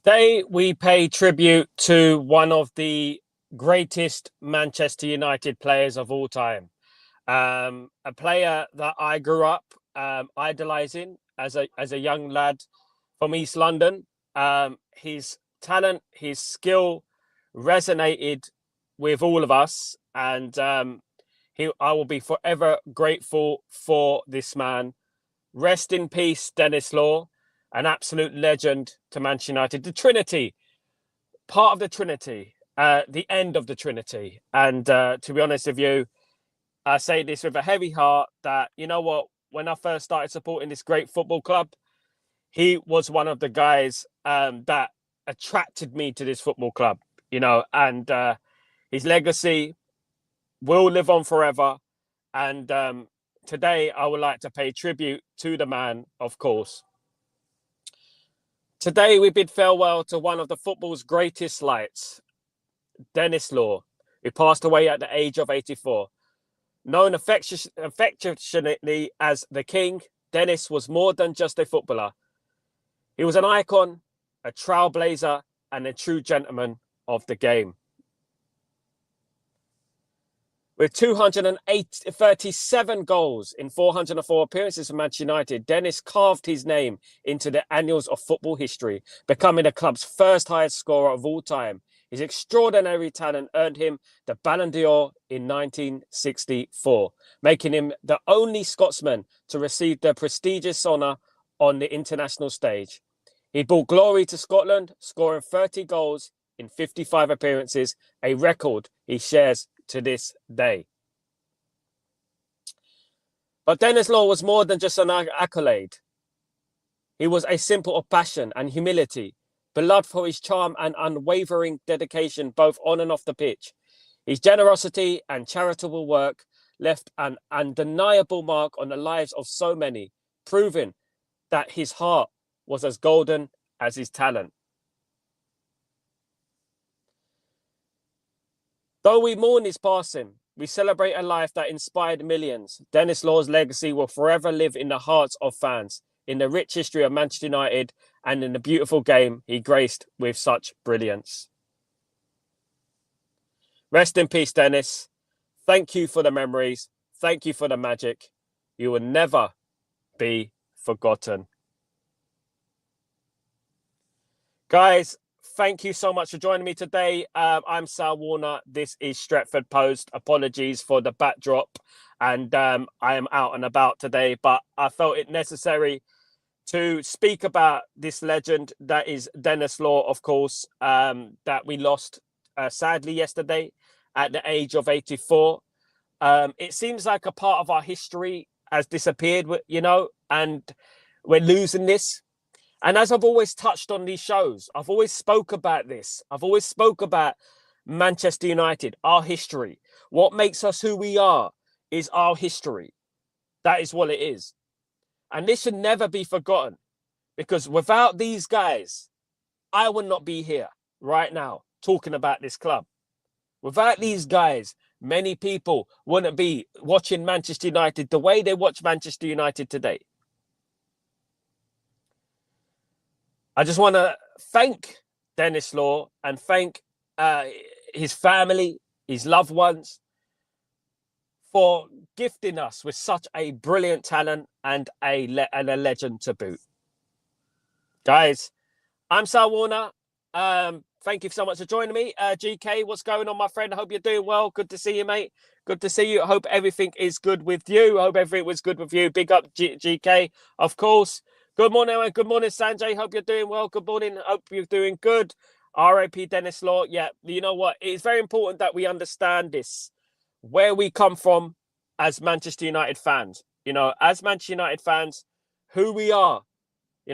Today, we pay tribute to one of the greatest Manchester United players of all time. A player that I grew up idolizing as a young lad from East London. His talent, his skill resonated with all of us, and I will be forever grateful for this man. Rest in peace, Denis Law, an absolute legend to Manchester United. The Trinity, part of the Trinity, the end of the Trinity. And to be honest with you, I say this with a heavy heart that, you know what, when I first started supporting this great football club, he was one of the guys that attracted me to this football club, and his legacy will live on forever. And today I would like to pay tribute to the man, of course. Today we bid farewell to one of the football's greatest lights, Denis Law, who passed away at the age of 84. Known affectionately as the King, Denis was more than just a footballer. He was an icon, a trailblazer, and a true gentleman of the game. With 237 goals in 404 appearances for Manchester United, Denis carved his name into the annals of football history, becoming the club's first highest scorer of all time. His extraordinary talent earned him the Ballon d'Or in 1964, making him the only Scotsman to receive the prestigious honour on the international stage. He brought glory to Scotland, scoring 30 goals in 55 appearances, a record he shares to this day. But Denis Law was more than just an accolade. He was a symbol of passion and humility, beloved for his charm and unwavering dedication both on and off the pitch. His generosity and charitable work left an undeniable mark on the lives of so many, proving that his heart was as golden as his talent. Though we mourn his passing, we celebrate a life that inspired millions. Denis Law's legacy will forever live in the hearts of fans, in the rich history of Manchester United, and in the beautiful game he graced with such brilliance. Rest in peace, Denis. Thank you for the memories. Thank you for the magic. You will never be forgotten. Guys, thank you so much for joining me today. I'm Sal Warner. This is Stretford Post. Apologies for the backdrop. And I am out and about today, but I felt it necessary to speak about this legend that is Denis Law, of course, that we lost sadly yesterday at the age of 84. It seems like a part of our history has disappeared, and we're losing this. And as I've always touched on these shows, I've always spoke about this. I've always spoke about Manchester United, our history. What makes us who we are is our history. That is what it is. And this should never be forgotten, because without these guys, I would not be here right now talking about this club. Without these guys, many people wouldn't be watching Manchester United the way they watch Manchester United today. I just want to thank Denis Law and thank his family, his loved ones, for gifting us with such a brilliant talent and a legend to boot. Guys, I'm Sal Warner. Thank you so much for joining me. GK, what's going on, my friend? I hope you're doing well. Good to see you, mate. Good to see you. I hope everything is good with you. I hope everything was good with you. Big up, GK, of course. Good morning, and good morning, Sanjay. Hope you're doing well. Good morning. Hope you're doing good. RIP Denis Law. Yeah, you know what? It's very important that we understand this, where we come from as Manchester United fans. As Manchester United fans, who we are,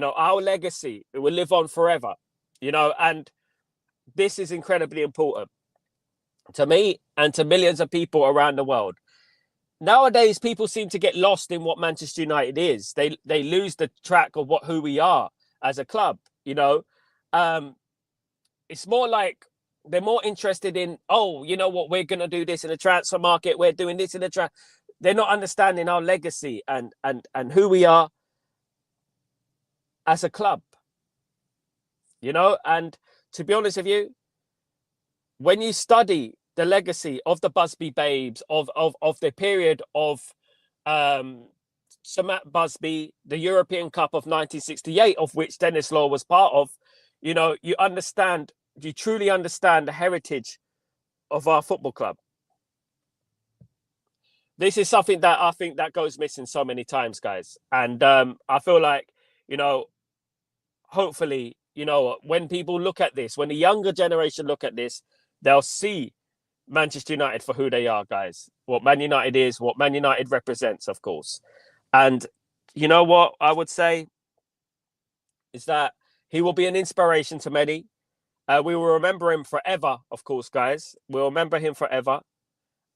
our legacy, it will live on forever, and this is incredibly important to me and to millions of people around the world. Nowadays, people seem to get lost in what Manchester United is. They lose the track of who we are as a club. It's more like they're more interested in, we're going to do this in the transfer market. We're doing this in the transfer. They're not understanding our legacy and who we are as a club. you know. And to be honest with you, when you study the legacy of the Busby Babes, of the period of um, Sir Matt Busby, the European Cup of 1968, of which Denis Law was part of, you know, you truly understand the heritage of our football club. This is something that I think that goes missing so many times, guys. And I feel like, you know, hopefully, you know, when people look at this, when the younger generation look at this, they'll see Manchester United for who they are, guys. What Man United is, what Man United represents, of course. And you know what I would say is that he will be an inspiration to many. We will remember him forever, of course, guys. We'll remember him forever.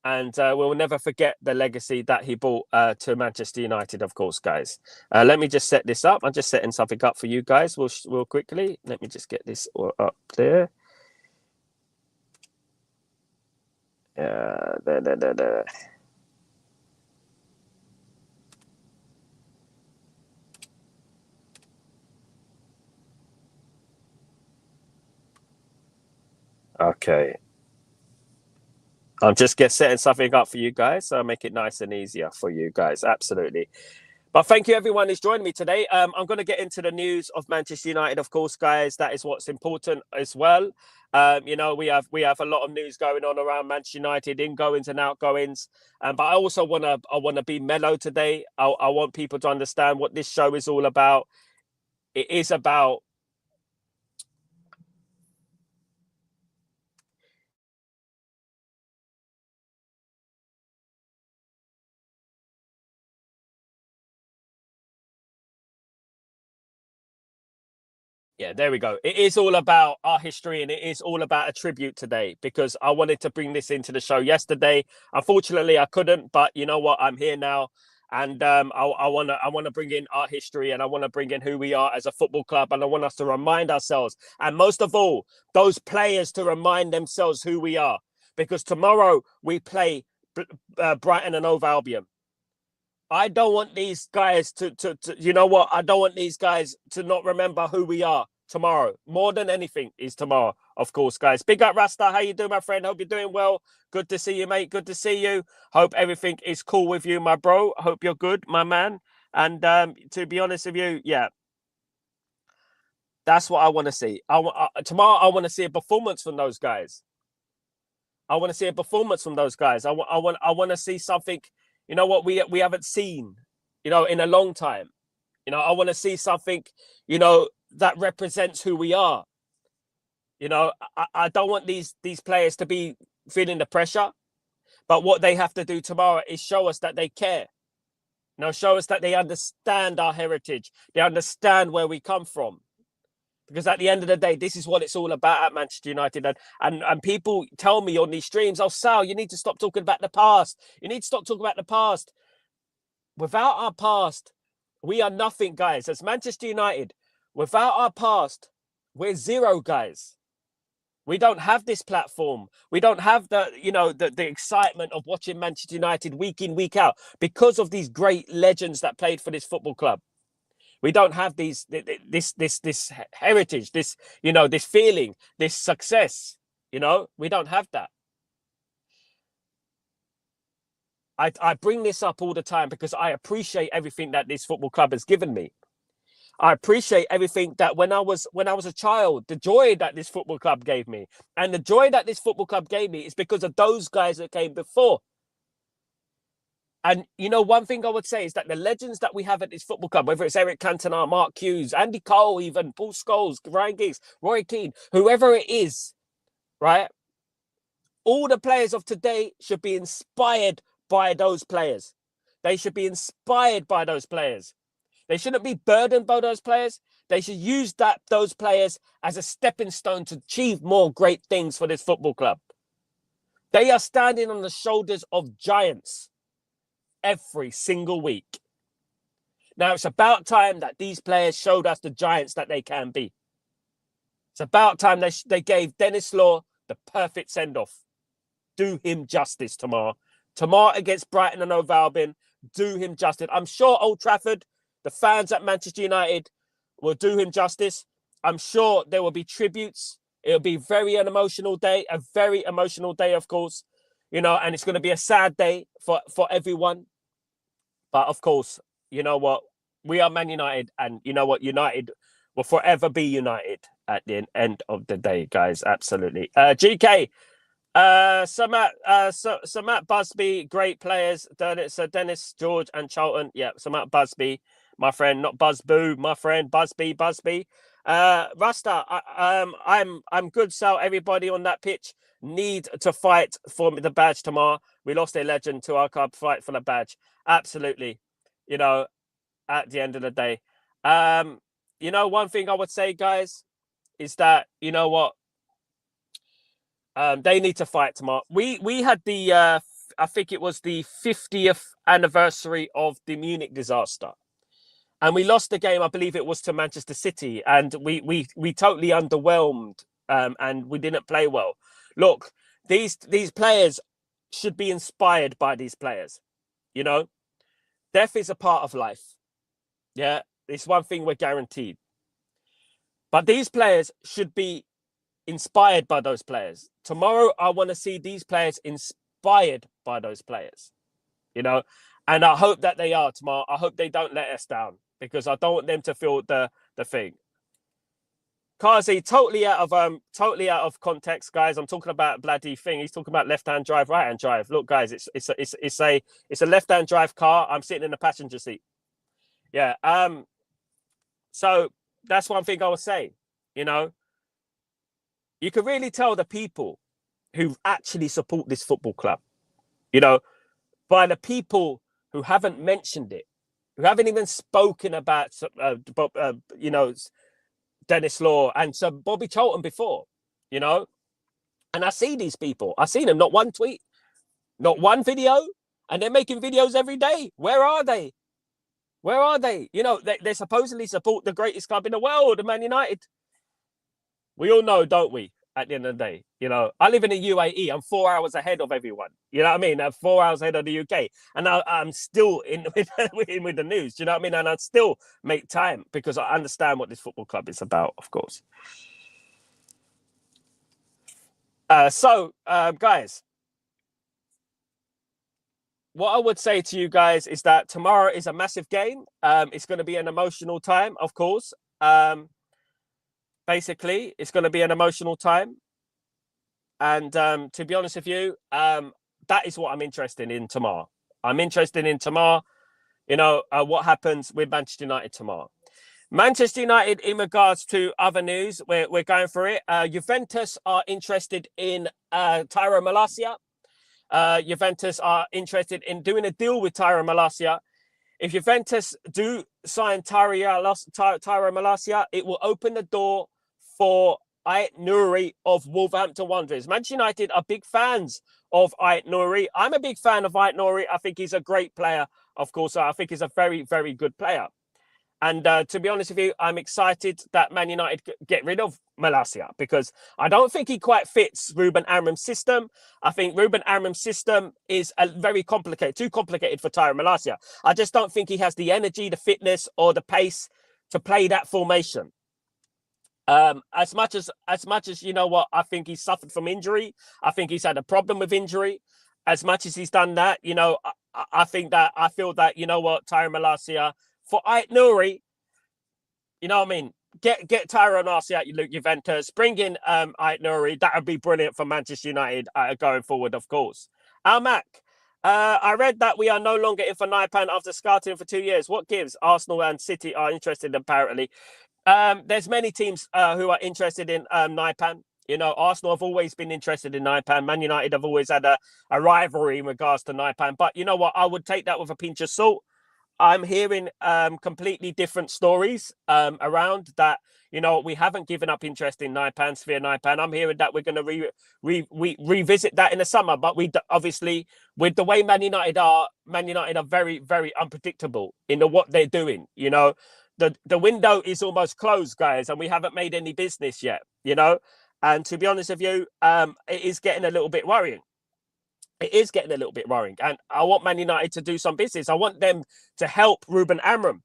And we'll never forget the legacy that he brought to Manchester United, of course, guys. Let me just set this up. I'm just setting something up for you guys. We'll quickly. Let me just get this up there. There. Okay. I'm just setting something up for you guys, so I'll make it nice and easier for you guys. Absolutely. But thank you, everyone who's joined me today. I'm going to get into the news of Manchester United, of course, guys. That is what's important as well. You know, we have a lot of news going on around Manchester United, ingoings and outgoings. But I also want to be mellow today. I want people to understand what this show is all about. It is about Yeah, there we go. It is all about our history and it is all about a tribute today because I wanted to bring this into the show yesterday. Unfortunately, I couldn't, but you know what? I'm here now. And I want to bring in our history and I want to bring in who we are as a football club. And I want us to remind ourselves, and most of all, those players to remind themselves who we are. Because tomorrow we play Brighton and Hove Albion. I don't want these guys to you know what? I don't want these guys to not remember who we are tomorrow. More than anything is tomorrow, of course, guys. Big up, Rasta. How you doing, my friend? Hope you're doing well. Good to see you, mate. Good to see you. Hope everything is cool with you, my bro. Hope you're good, my man. And to be honest with you, yeah, that's what I want to see. Tomorrow, I want to see a performance from those guys. I want to see a performance from those guys. I want to see something, you know what, we haven't seen, you know, in a long time. You know, I want to see something, you know, that represents who we are. You know, I don't want these players to be feeling the pressure, but what they have to do tomorrow is show us that they care. You know, show us that they understand our heritage. They understand where we come from. Because at the end of the day, this is what it's all about at Manchester United. And people tell me on these streams, oh, Sal, you need to stop talking about the past. You need to stop talking about the past. Without our past, we are nothing, guys. As Manchester United, without our past, we're zero, guys. We don't have this platform. We don't have the, you know, the excitement of watching Manchester United week in, week out because of these great legends that played for this football club. We don't have this heritage, this, you know, this feeling, this success. You know, we don't have that. I bring this up all the time because I appreciate everything that this football club has given me. I appreciate everything that when I was a child, the joy that this football club gave me. And the joy that this football club gave me is because of those guys that came before. And, you know, one thing I would say is that the legends that we have at this football club, whether it's Eric Cantona, Mark Hughes, Andy Cole, even Paul Scholes, Ryan Giggs, Roy Keane, whoever it is, right? All the players of today should be inspired by those players. They should be inspired by those players. They shouldn't be burdened by those players. They should use those players as a stepping stone to achieve more great things for this football club. They are standing on the shoulders of giants every single week. Now, it's about time that these players showed us the giants that they can be. It's about time they gave Denis Law the perfect send-off. Do him justice tomorrow. Tomorrow against Brighton and Hove Albion, do him justice. I'm sure Old Trafford, the fans at Manchester United will do him justice. I'm sure there will be tributes. It'll be an emotional day, a very emotional day, of course, and it's going to be a sad day for everyone. But of course, you know what? We are Man United, and you know what? United will forever be United at the end of the day, guys. Absolutely. GK, Sir Matt Busby, great players. So Dennis, George, and Charlton. Yeah, Sir Matt Busby, my friend, not Buzzboo, my friend Busby. Rasta, I'm good. So everybody on that pitch need to fight for the badge tomorrow. We lost a legend to our club. Fight for the badge. Absolutely. At the end of the day, one thing I would say, guys, is that what. They need to fight tomorrow. We had the I think it was the 50th anniversary of the Munich disaster, and we lost the game. I believe it was to Manchester City, and we totally underwhelmed, and we didn't play well. Look, these players should be inspired by these players. Death is a part of life. Yeah, it's one thing we're guaranteed. But these players should be inspired by those players. Tomorrow, I want to see these players inspired by those players, and I hope that they are tomorrow. I hope they don't let us down, because I don't want them to feel the thing. Kazi, totally out of context, guys. I'm talking about bloody thing. He's talking about left-hand drive, right-hand drive. Look, guys, it's a left-hand drive car. I'm sitting in the passenger seat. Yeah. So that's one thing I was saying. You can really tell the people who actually support this football club, by the people who haven't mentioned it, who haven't even spoken about, Denis Law and Sir Bobby Charlton before, And I see these people. I see them, not one tweet, not one video, and they're making videos every day. Where are they? Where are they? They supposedly support the greatest club in the world, the Man United. We all know, don't we? At the end of the day, I live in the UAE. I'm 4 hours ahead of everyone. You know what I mean? I'm 4 hours ahead of the UK, and I'm still in with the news. You know what I mean? And I still make time because I understand what this football club is about, of course. Guys, what I would say to you guys is that tomorrow is a massive game. It's going to be an emotional time, of course. Basically, it's going to be an emotional time. And to be honest with you, that is what I'm interested in tomorrow. I'm interested in tomorrow, what happens with Manchester United tomorrow. Manchester United, in regards to other news, we're going for it. Juventus are interested in Tyrone Malacia. Juventus are interested in doing a deal with Tyrone Malacia. If Juventus do sign Tyrone Malacia, it will open the door for Ait Nouri of Wolverhampton Wanderers. Manchester United are big fans of Ait Nouri. I'm a big fan of Ait Nouri. I think he's a great player, of course. I think he's a very, very good player. And to be honest with you, I'm excited that Man United get rid of Malacia, because I don't think he quite fits Ruben Amorim's system. I think Ruben Amorim's system is too complicated for Tyrone Malacia. I just don't think he has the energy, the fitness, or the pace to play that formation. As much as I think he's suffered from injury. I think he's had a problem with injury. As much as he's done that, I feel that Tyrone Malacia for Ait Nouri, get Tyrone Malacia at Juventus, bring in Ait Nouri. That would be brilliant for Manchester United going forward, of course. Mac, I read that we are no longer in for Naipan after scouting for 2 years. What gives? Arsenal and City are interested, apparently. There's many teams who are interested in Naipan. Arsenal have always been interested in Naipan. Man United have always had a rivalry in regards to Naipan. But you know what? I would take that with a pinch of salt. I'm hearing completely different stories around that. We haven't given up interest in Sphere Naipan. I'm hearing that we're going to revisit that in the summer. But we obviously, with the way Man United are very, very unpredictable in what they're doing. The window is almost closed, guys, and we haven't made any business yet. And to be honest with you, it is getting a little bit worrying. It is getting a little bit worrying. And I want Man United to do some business. I want them to help Ruben Amorim.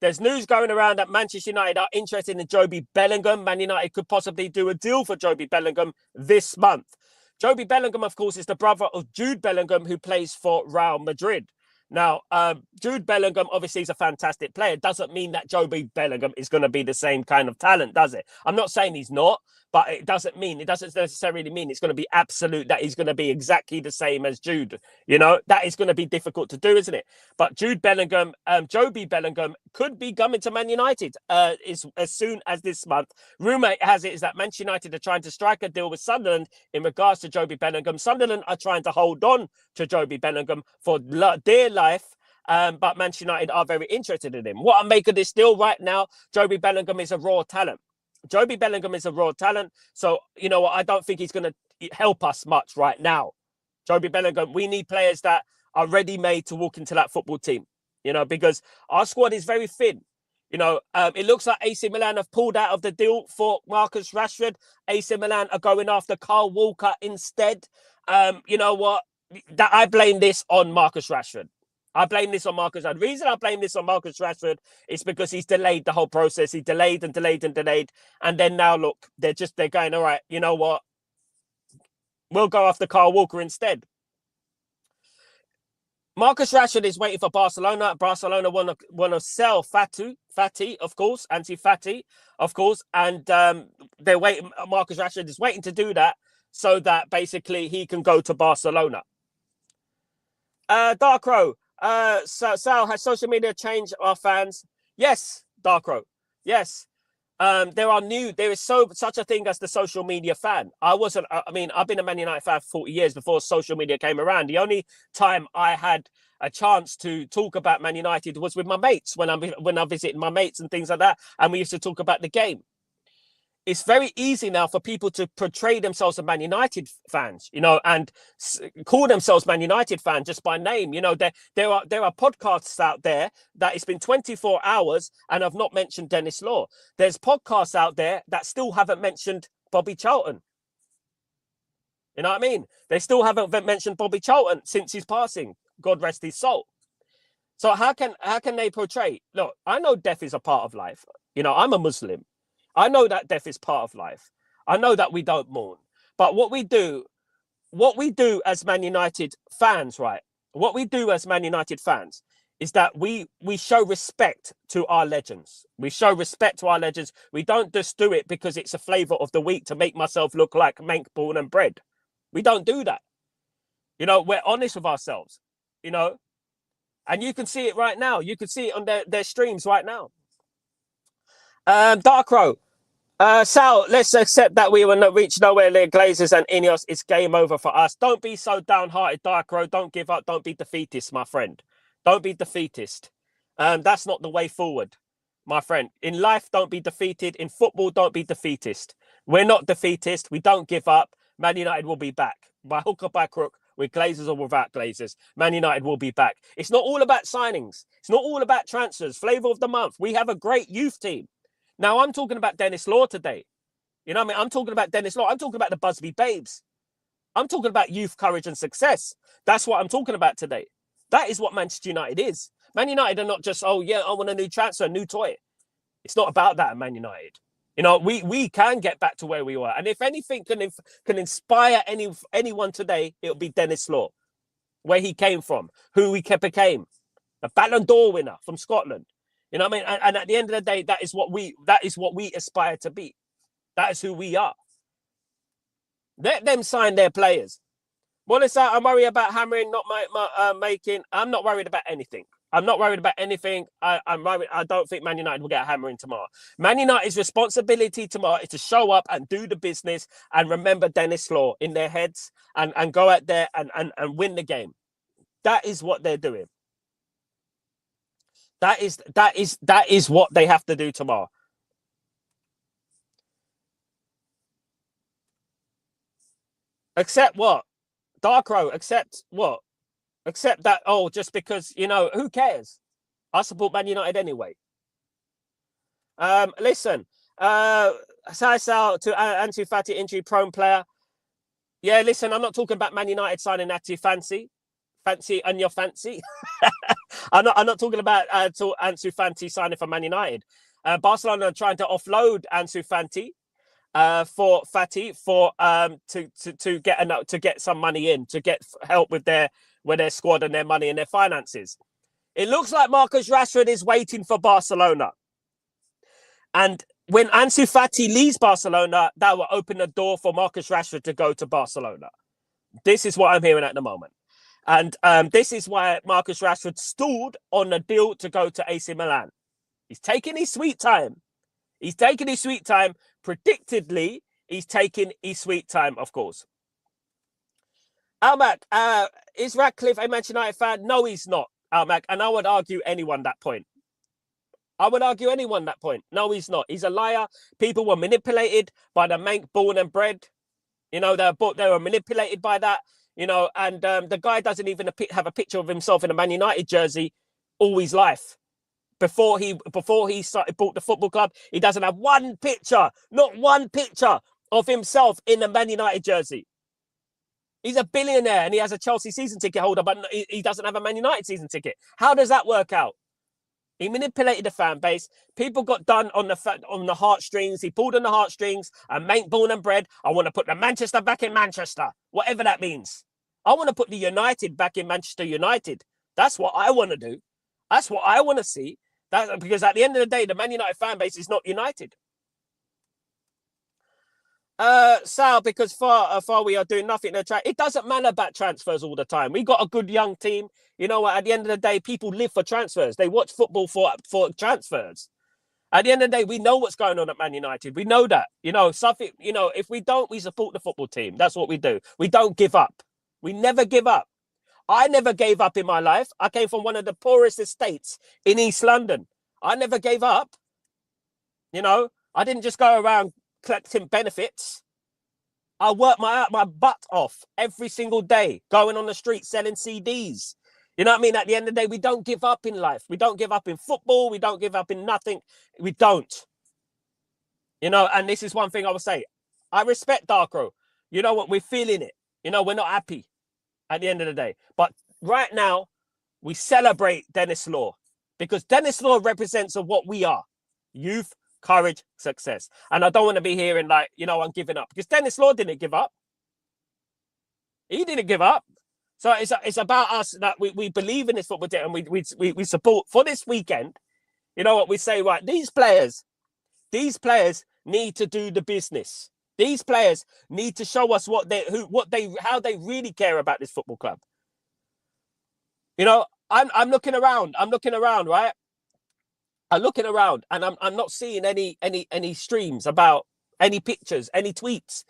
There's news going around that Manchester United are interested in Joby Bellingham. Man United could possibly do a deal for Joby Bellingham this month. Joby Bellingham, of course, is the brother of Jude Bellingham, who plays for Real Madrid. Now, Jude Bellingham obviously is a fantastic player. It doesn't mean that Joby Bellingham is going to be the same kind of talent, does it? I'm not saying he's not, but it doesn't necessarily mean it's going to be absolute, that he's going to be exactly the same as Jude. You know, that is going to be difficult to do, isn't it? But Jude Bellingham, Joby Bellingham could be coming to Man United as soon as this month. Rumour has it is that Manchester United are trying to strike a deal with Sunderland in regards to Joby Bellingham. Sunderland are trying to hold on to Joby Bellingham for dear life. But Manchester United are very interested in him. What I make of this deal right now, Joby Bellingham is a raw talent. Joby Bellingham is a raw talent. So, you know what, I don't think he's going to help us much right now. Joby Bellingham, we need players that are ready-made to walk into that football team, you know, because our squad is very thin. You know, it looks like AC Milan have pulled out of the deal for Marcus Rashford. AC Milan are going after Kyle Walker instead. You know what? I blame this on Marcus Rashford. I blame this on Marcus Rashford. The reason I blame this on Marcus Rashford is because he's delayed the whole process. He delayed and delayed and delayed. And then now, look, they're going, all right, you know what? We'll go after Kyle Walker instead. Marcus Rashford is waiting for Barcelona. Barcelona want to sell Fati, of course, Anti-Fati, of course. And they're waiting. Marcus Rashford is waiting to do that so that basically he can go to Barcelona. Darkrow. Sal, has social media changed our fans? Yes, Darkrow. Yes. There is such a thing as the social media fan. I've been a Man United fan for 40 years before social media came around. The only time I had a chance to talk about Man United was with my mates when I visited my mates and things like that. And we used to talk about the game. It's very easy now for people to portray themselves as Man United fans, you know, and call themselves Man United fans just by name. You know, there are podcasts out there that it's been 24 hours and have not mentioned Denis Law. There's podcasts out there that still haven't mentioned Bobby Charlton. You know what I mean? They still haven't mentioned Bobby Charlton since his passing. God rest his soul. So how can they portray? Look, I know death is a part of life. You know, I'm a Muslim. I know that death is part of life. I know that we don't mourn. But what we do as Man United fans, right? What we do as Man United fans is that we show respect to our legends. We show respect to our legends. We don't just do it because it's a flavour of the week to make myself look like Mank, born and bred. We don't do that. You know, we're honest with ourselves, you know. And you can see it right now. You can see it on their streams right now. Darkrow. Sal, let's accept that we will not reach nowhere near Glazers and Ineos. It's game over for us. Don't be so downhearted, Darkrow. Don't give up. Don't be defeatist, my friend. Don't be defeatist. That's not the way forward, my friend. In life, don't be defeated. In football, don't be defeatist. We're not defeatist. We don't give up. Man United will be back. By hook or by crook, with Glazers or without Glazers, Man United will be back. It's not all about signings. It's not all about transfers. Flavour of the month. We have a great youth team. Now, I'm talking about Denis Law today. You know what I mean? I'm talking about Denis Law. I'm talking about the Busby Babes. I'm talking about youth, courage and success. That's what I'm talking about today. That is what Manchester United is. Man United are not just, oh, yeah, I want a new transfer, a new toy. It's not about that at Man United. You know, we can get back to where we were. And if anything can inspire anyone today, it'll be Denis Law, where he came from, who he became. A Ballon d'Or winner from Scotland. You know what I mean? And at the end of the day, that is what we aspire to be. That is who we are. Let them sign their players. Malacia, I'm worried about hammering, not making. I'm not worried about anything. I'm not worried about anything. I'm worried. I don't think Man United will get a hammering tomorrow. Man United's responsibility tomorrow is to show up and do the business and remember Denis Law in their heads and go out there and win the game. That is what they're doing. That is what they have to do tomorrow. Accept what? Darkrow, accept what? Accept that, oh, just because, you know, who cares? I support Man United anyway. Listen, Sal to Anti-Fati injury-prone player. Yeah, listen, I'm not talking about Man United signing Fancy on your fancy. I'm not talking about Ansu Fati signing for Man United. Barcelona are trying to offload Ansu Fati to get some money in, to get help with their squad and their money and their finances. It looks like Marcus Rashford is waiting for Barcelona. And when Ansu Fati leaves Barcelona, that will open the door for Marcus Rashford to go to Barcelona. This is what I'm hearing at the moment. And this is why Marcus Rashford stalled on the deal to go to AC Milan. He's taking his sweet time. Predictedly, he's taking his sweet time, of course. Almac, is Radcliffe a Manchester United fan? No, he's not, Almac. And I would argue anyone that point. No, he's not. He's a liar. People were manipulated by the Mank born and bred. You know, they were manipulated by that. You know, and the guy doesn't even have a picture of himself in a Man United jersey all his life. Before he bought the football club, he doesn't have one picture, not one picture of himself in a Man United jersey. He's a billionaire and he has a Chelsea season ticket holder, but he doesn't have a Man United season ticket. How does that work out? He manipulated the fan base. People got done on the heartstrings. He pulled on the heartstrings. And Mank born and bred. I want to put the Manchester back in Manchester, whatever that means. I want to put the United back in Manchester United. That's what I want to do. That's what I want to see. Because at the end of the day, the Man United fan base is not united. Sal, because far we are doing nothing to try. It doesn't matter about transfers all the time. We got a good young team. You know what? At the end of the day, people live for transfers. They watch football for transfers. At the end of the day, we know what's going on at Man United. We know that. You know, something. You know, if we don't, we support the football team. That's what we do. We don't give up. We never give up. I never gave up in my life. I came from one of the poorest estates in East London. I never gave up. You know, I didn't just go around collecting benefits. I worked my butt off every single day, going on the street, selling CDs. You know what I mean? At the end of the day, we don't give up in life. We don't give up in football. We don't give up in nothing. We don't. You know, and this is one thing I would say. I respect Darko. You know what? We're feeling it. You know, we're not happy at the end of the day. But right now, we celebrate Denis Law because Denis Law represents what we are. Youth, courage, success. And I don't want to be hearing like, you know, I'm giving up. Because Denis Law didn't give up. He didn't give up. So it's about us that we believe in this football team and we support for this weekend. You know what we say, right? These players need to do the business. These players need to show us how they really care about this football club. You know, I'm looking around. Right? I'm looking around and I'm not seeing any streams about any pictures, any tweets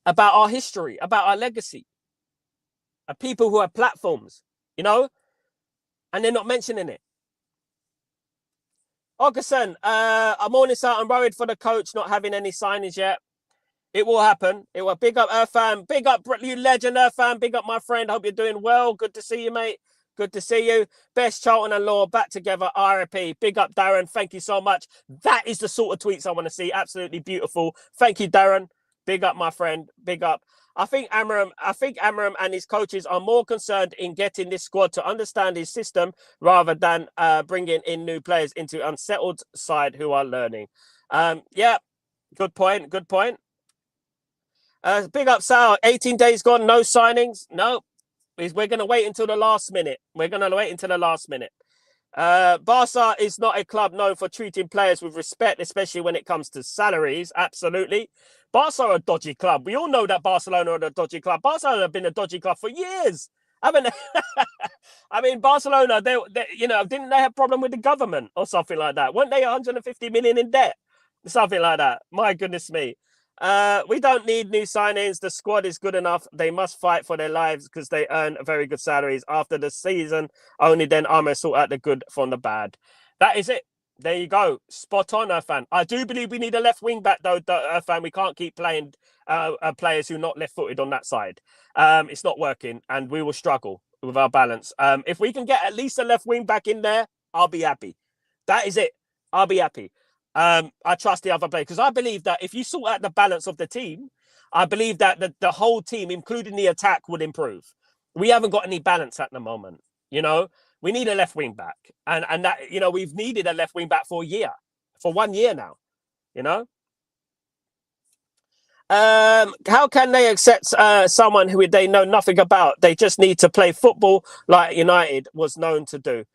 about our history, about our legacy. People who have platforms, you know, and they're not mentioning it. Augustin, I'm on this out. I'm worried for the coach not having any signings yet. It will happen. It will. Big up Irfan. Big up you legend Irfan. Big up my friend. Hope you're doing well. Good to see you, mate. Good to see you. Best Charlton and Law back together. RIP. Big up Darren. Thank you so much. That is the sort of tweets I want to see. Absolutely beautiful. Thank you, Darren. Big up my friend. Big up. I think Amram and his coaches are more concerned in getting this squad to understand his system rather than bringing in new players into unsettled side who are learning. Yeah, good point. Good point. Big up Sal. 18 days gone, no signings. No, we're going to wait until the last minute. Barca is not a club known for treating players with respect, especially when it comes to salaries. Absolutely. Barca are a dodgy club. We all know that Barcelona are a dodgy club. Barcelona have been a dodgy club for years. Haven't they? I mean, Barcelona, they you know, didn't they have a problem with the government or something like that? Weren't they 150 million in debt? Something like that. My goodness me. We don't need new signings. The squad is good enough. They must fight for their lives because they earn very good salaries after the season. Only then I'm going to sort out the good from the bad. That is it. There you go. Spot on, Irfan. I do believe we need a left wing back, though, Irfan. We can't keep playing players who are not left-footed on that side. It's not working, and we will struggle with our balance. If we can get at least a left wing back in there, I'll be happy. That is it. I'll be happy. I trust the other players because I believe that if you sort out the balance of the team, I believe that the whole team, including the attack, would improve. We haven't got any balance at the moment. You know, We need a left wing back, and that, you know, we've needed a left wing back for 1 year now. You know, how can they accept someone who they know nothing about? They just need to play football like United was known to do.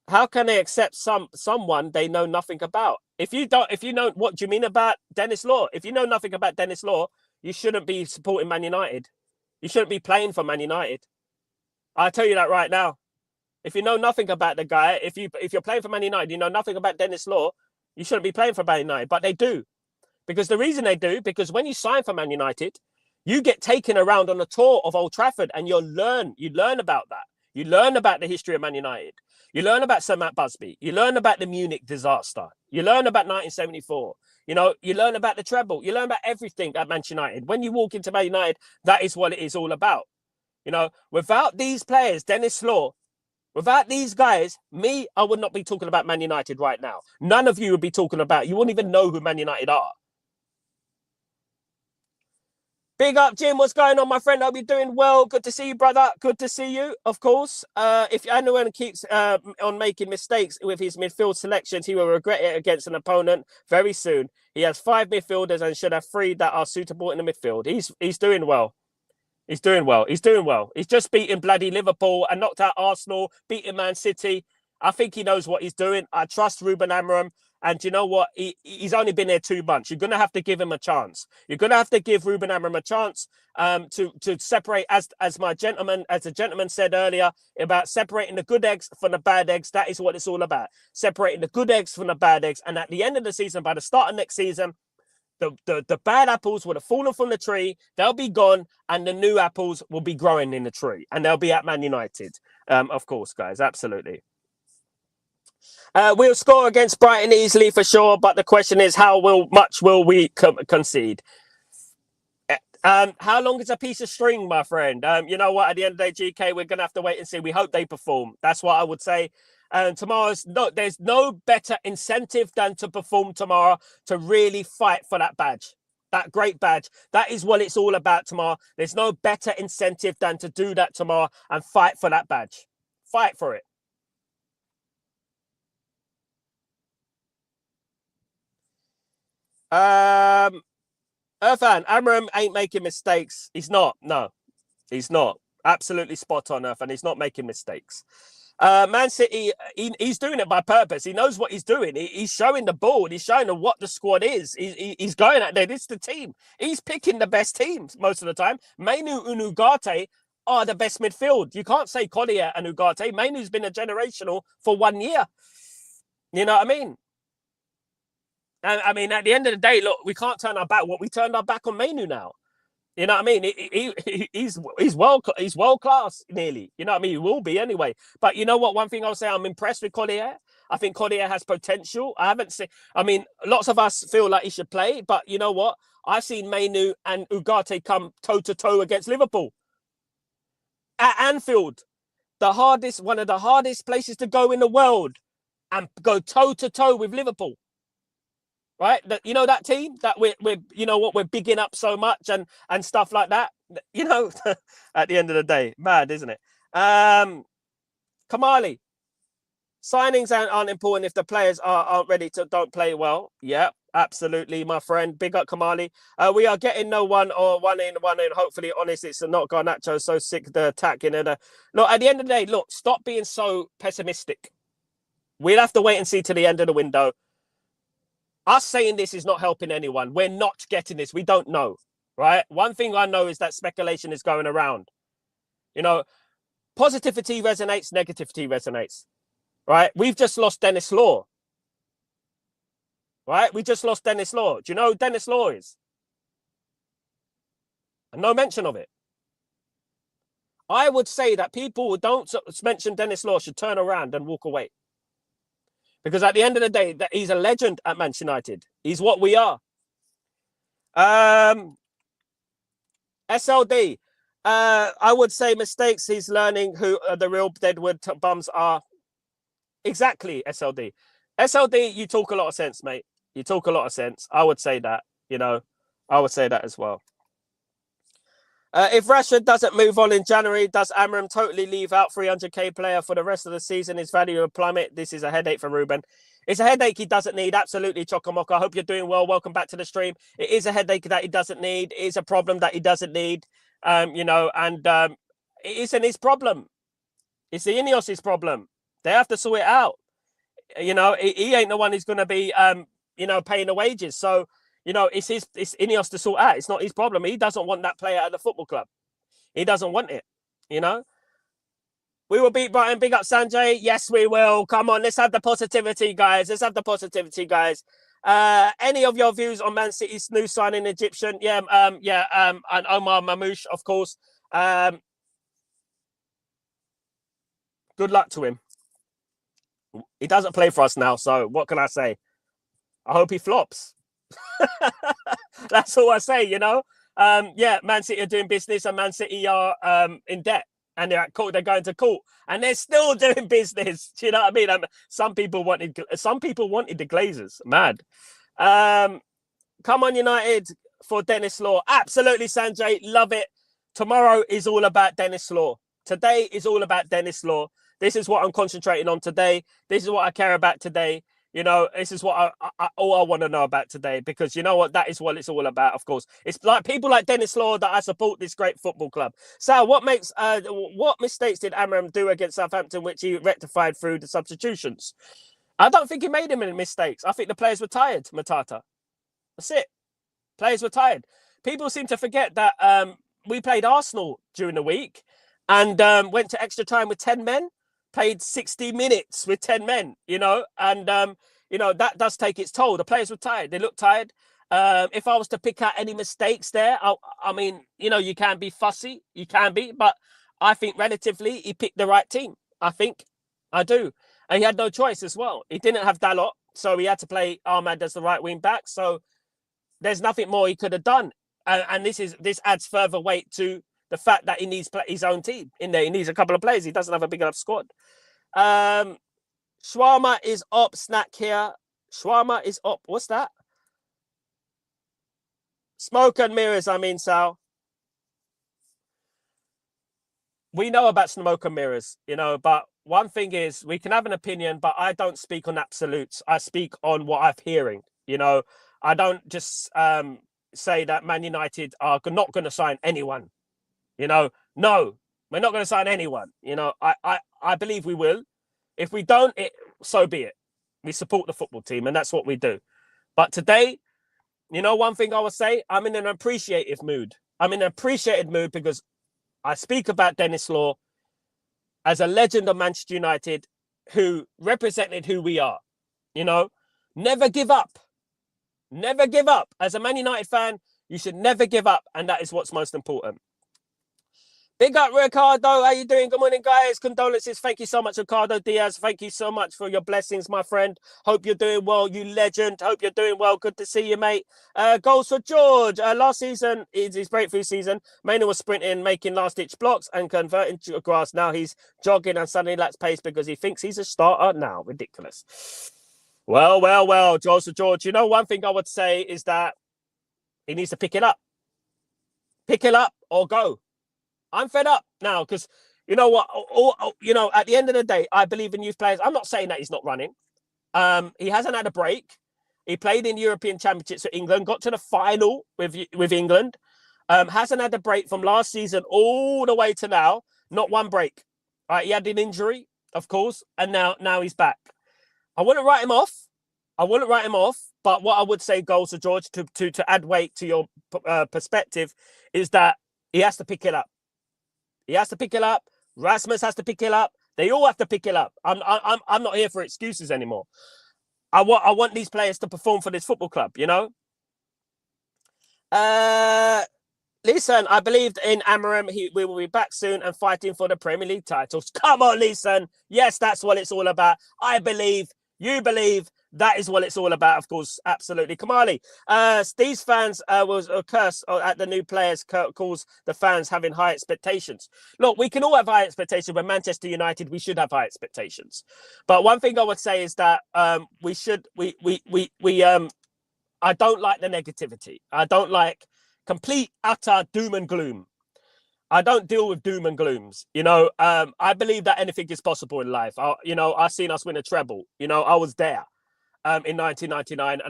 How can they accept someone they know nothing about? If you know, what do you mean about Denis Law? If you know nothing about Denis Law, you shouldn't be supporting Man United. You shouldn't be playing for Man United. I'll tell you that right now. If you know nothing about the guy, if you're playing for Man United, you know nothing about Denis Law, you shouldn't be playing for Man United. But they do. Because the reason they do, because when you sign for Man United, you get taken around on a tour of Old Trafford and you learn about that. You learn about the history of Man United. You learn about Sir Matt Busby. You learn about the Munich disaster. You learn about 1974. You know, you learn about the treble. You learn about everything at Manchester United. When you walk into Man United, that is what it is all about. You know, without these players, Denis Law, without these guys, I would not be talking about Man United right now. None of you would be talking about, you wouldn't even know who Man United are. Big up, Jim. What's going on, my friend? Hope you're doing well. Good to see you, brother. Good to see you, of course. If anyone keeps on making mistakes with his midfield selections, he will regret it against an opponent very soon. He has 5 midfielders and should have 3 that are suitable in the midfield. He's doing well. He's doing well. He's doing well. He's just beaten bloody Liverpool and knocked out Arsenal, beaten Man City. I think he knows what he's doing. I trust Ruben Amorim. And you know what? He's only been here 2 months. You're going to have to give him a chance. You're going to have to give Ruben Amorim a chance to separate, as the gentleman said earlier, about separating the good eggs from the bad eggs. That is what it's all about. Separating the good eggs from the bad eggs. And at the end of the season, by the start of next season, the bad apples would have fallen from the tree. They'll be gone. And the new apples will be growing in the tree. And they'll be at Man United. Of course, guys. Absolutely. We'll score against Brighton easily for sure, but the question is, how much will we concede? How long is a piece of string, my friend? You know what? At the end of the day, GK, we're going to have to wait and see. We hope they perform. That's what I would say. And there's no better incentive than to perform tomorrow, to really fight for that badge, that great badge. That is what it's all about tomorrow. There's no better incentive than to do that tomorrow and fight for that badge. Fight for it. Irfan, Amorim ain't making mistakes. He's not. No, he's not. Absolutely spot on, Irfan. He's not making mistakes. Man City, he's doing it by purpose. He knows what he's doing. He's showing the board. He's showing them what the squad is. He's going out there. This is the team. He's picking the best teams most of the time. Mainu and Ugarte are the best midfield. You can't say Collier and Ugarte. Mainu's been a generational for 1 year. You know what I mean? And I mean, at the end of the day, look, we can't turn our back. We turned our back on Mainu now. You know what I mean? He's world class nearly. You know what I mean? He will be anyway. But you know what? One thing I'll say, I'm impressed with Collier. I think Collier has potential. I haven't seen. I mean, lots of us feel like he should play, but you know what? I've seen Mainu and Ugarte come toe to toe against Liverpool at Anfield, one of the hardest places to go in the world, and go toe to toe with Liverpool. Right, you know, that team that we're you know what, we're bigging up so much and stuff like that. You know, at the end of the day, mad, isn't it? Kamali, signings aren't important if the players aren't ready to don't play well. Yeah, absolutely, my friend. Big up Kamali. We are getting no one or one in. Hopefully, honest, it's not Garnacho. So sick of the attacking and look. At the end of the day, look, stop being so pessimistic. We'll have to wait and see to the end of the window. Us saying this is not helping anyone. We're not getting this. We don't know, right? One thing I know is that speculation is going around. You know, positivity resonates, negativity resonates, right? We've just lost Denis Law, right? We just lost Denis Law. Do you know who Denis Law is? And no mention of it. I would say that people who don't mention Denis Law should turn around and walk away. Because at the end of the day, he's a legend at Manchester United. He's what we are. SLD. I would say mistakes. He's learning who the real Deadwood bums are. Exactly, SLD. SLD, you talk a lot of sense, mate. You talk a lot of sense. I would say that, you know. I would say that as well. If Rashford doesn't move on in January, does Amram totally leave out 300k player for the rest of the season? His value will plummet. This is a headache for Ruben. It's a headache he doesn't need. Absolutely, Chocomoco. I hope you're doing well. Welcome back to the stream. It is a headache that he doesn't need. It is a problem that he doesn't need. It isn't his problem. It's the Ineos' problem. They have to sort it out. He ain't the one who's going to be, paying the wages. So, it's Ineos to sort out. It's not his problem. He doesn't want that player at the football club. He doesn't want it, We will beat Brighton. Big up, Sanjay. Yes, we will. Come on, let's have the positivity, guys. Any of your views on Man City's new signing Egyptian? And Omar Mamouche, of course. Good luck to him. He doesn't play for us now, so what can I say? I hope he flops. That's all I say, Man City are doing business and Man City are in debt and they're at court, they're going to court and they're still doing business. Do you know what I mean? Some people wanted the Glazers. Mad. Come on, United for Denis Law. Absolutely, Sanjay. Love it. Tomorrow is all about Denis Law. Today is all about Denis Law. This is what I'm concentrating on today. This is what I care about today. This is what all I want to know about today, because you know what? That is what it's all about, of course. It's like people like Denis Law that I support this great football club. So what mistakes did Amram do against Southampton, which he rectified through the substitutions? I don't think he made any mistakes. I think the players were tired, Matata. That's it. Players were tired. People seem to forget that we played Arsenal during the week and went to extra time with 10 men. Played 60 minutes with 10 men, that does take its toll. The players were tired. They looked tired. If I was to pick out any mistakes there, you can be fussy. You can be, but I think relatively he picked the right team. I do. And he had no choice as well. He didn't have Dalot, so he had to play Ahmad as the right wing back. So there's nothing more he could have done. And this adds further weight to the fact that he needs his own team in there. He needs a couple of players. He doesn't have a big enough squad. Shawarma is up. Snack here. Shawarma is up. What's that? Smoke and mirrors, Sal. We know about smoke and mirrors, but one thing is we can have an opinion, but I don't speak on absolutes. I speak on what I'm hearing. I don't just say that Man United are not going to sign anyone. No, we're not going to sign anyone. I believe we will. If we don't, so be it. We support the football team, and that's what we do. But today, one thing I will say, I'm in an appreciative mood. I'm in an appreciated mood because I speak about Denis Law as a legend of Manchester United who represented who we are. Never give up. Never give up. As a Man United fan, you should never give up, and that is what's most important. Big up, Ricardo. How you doing? Good morning, guys. Condolences. Thank you so much, Ricardo Diaz. Thank you so much for your blessings, my friend. Hope you're doing well, you legend. Hope you're doing well. Good to see you, mate. Goals for George. Last season is his breakthrough season. Maynard was sprinting, making last-ditch blocks and converting to grass. Now he's jogging and suddenly lacks pace because he thinks he's a starter now. Ridiculous. Well. Goals for George. One thing I would say is that he needs to pick it up. Pick it up or go. I'm fed up now because, you know what, at the end of the day, I believe in youth players. I'm not saying that he's not running. He hasn't had a break. He played in European Championships for England, got to the final with England. Hasn't had a break from last season all the way to now. Not one break. He had an injury, of course, and now he's back. I wouldn't write him off. But what I would say, Goals to George, to add weight to your perspective, is that he has to pick it up. He has to pick it up. Rasmus has to pick it up. They all have to pick it up. I'm not here for excuses anymore. I want these players to perform for this football club, Listen, I believed in Amram. We will be back soon and fighting for the Premier League titles. Come on, listen. Yes, that's what it's all about. I believe. You believe. That is what it's all about, of course. Absolutely. Kamali, these fans was a curse at the new players calls the fans having high expectations. Look, we can all have high expectations. When Manchester United, we should have high expectations. But one thing I would say is that I don't like the negativity. I don't like complete, utter doom and gloom. I don't deal with doom and glooms. I believe that anything is possible in life. I seen us win a treble. I was there in 1999,